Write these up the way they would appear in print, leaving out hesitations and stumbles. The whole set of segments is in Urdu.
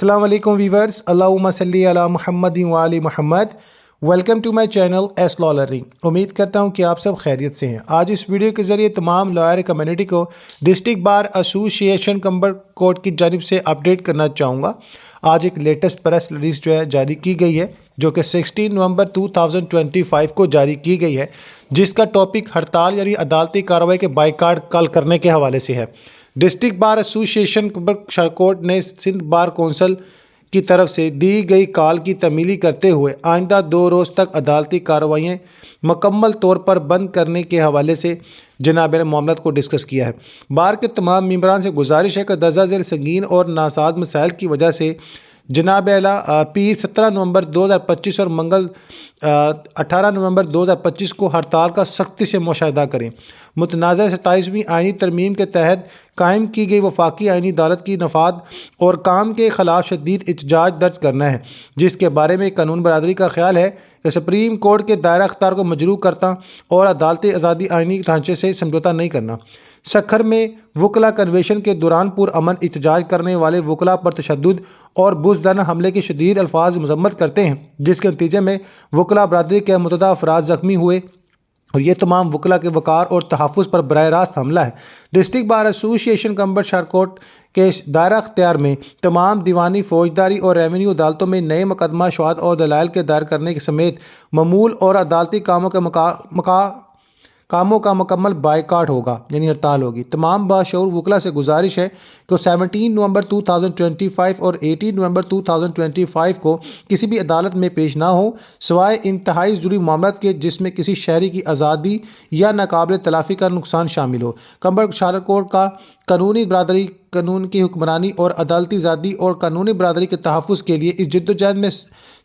السلام علیکم ویورز، اللہم صلی علی محمد و آل محمد۔ Welcome to my channel S law learning. امید کرتا ہوں کہ آپ سب خیریت سے ہیں۔ آج اس ویڈیو کے ذریعے تمام لائر کمیونٹی کو ڈسٹرکٹ بار ایسوسی ایشن کمبر کورٹ کی جانب سے اپڈیٹ کرنا چاہوں گا۔ آج ایک لیٹسٹ پریس ریلیز جاری کی گئی ہے جو کہ 16 نومبر 2025 کو جاری کی گئی ہے، جس کا ٹاپک ہڑتال یعنی عدالتی کارروائی کے بائیکاٹ کال کرنے کے حوالے سے ہے۔ ڈسٹرکٹ بار ایسوسی ایشن کمبر کورٹ نے سندھ بار کونسل کی طرف سے دی گئی کال کی تعمیل کرتے ہوئے آئندہ 2 روز تک عدالتی کارروائیاں مکمل طور پر بند کرنے کے حوالے سے جناب معاملات کو ڈسکس کیا ہے۔ بار کے تمام ممبران سے گزارش ہے کہ درجہ ذیل سنگین اور ناساز مسائل کی وجہ سے جناب پیر 17 نومبر 2025 اور منگل 18 نومبر 2025 کو ہڑتال کا سختی سے مشاہدہ کریں۔ متنازع 27ویں آئینی ترمیم کے تحت قائم کی گئی وفاقی آئینی عدالت کی نفاذ اور کام کے خلاف شدید احتجاج درج کرنا ہے، جس کے بارے میں قانون برادری کا خیال ہے کہ سپریم کورٹ کے دائرہ اختیار کو مجروح کرتا اور عدالتی آزادی آئینی ڈھانچے سے سمجھوتہ نہیں کرنا۔ سکھر میں وکلاء کنونشن کے دوران پرامن احتجاج کرنے والے وکلاء پر تشدد اور بزدلانہ حملے کی شدید الفاظ مذمت کرتے ہیں، جس کے نتیجے میں وکلاء برادری کے متعدد افراد زخمی ہوئے اور یہ تمام وکلاء کے وقار اور تحفظ پر براہ راست حملہ ہے۔ ڈسٹرکٹ بار ایسوسی ایشن کمبر کورٹ کے دائرہ اختیار میں تمام دیوانی، فوجداری اور ریونیو عدالتوں میں نئے مقدمہ شواہد اور دلائل کے دائر کرنے سمیت معمول اور عدالتی کاموں کا مکمل بائیکاٹ ہوگا، یعنی ہڑتال ہوگی۔ تمام باشعور وکلاء سے گزارش ہے کہ 17 نومبر 2025 اور 18 نومبر 2025 کو کسی بھی عدالت میں پیش نہ ہو سوائے انتہائی ضروری معاملات کے جس میں کسی شہری کی آزادی یا ناقابل تلافی کا نقصان شامل ہو۔ کمبر کورٹ کا قانونی برادری، قانون کی حکمرانی اور عدالتی آزادی اور قانونی برادری کے تحفظ کے لیے اس جدوجہد میں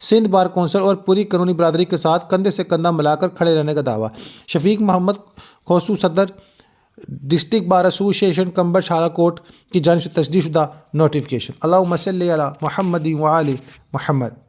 سندھ بار کونسل اور پوری قانونی برادری کے ساتھ کندھے سے کندھا ملا کر کھڑے رہنے کا دعویٰ۔ شفیق محمد کھوسو، صدر ڈسٹرکٹ بار ایسوسی ایشن کمبر کورٹ کی جانب سے تصدیق شدہ نوٹیفکیشن۔ اللہم صلی علی محمد و آل محمد۔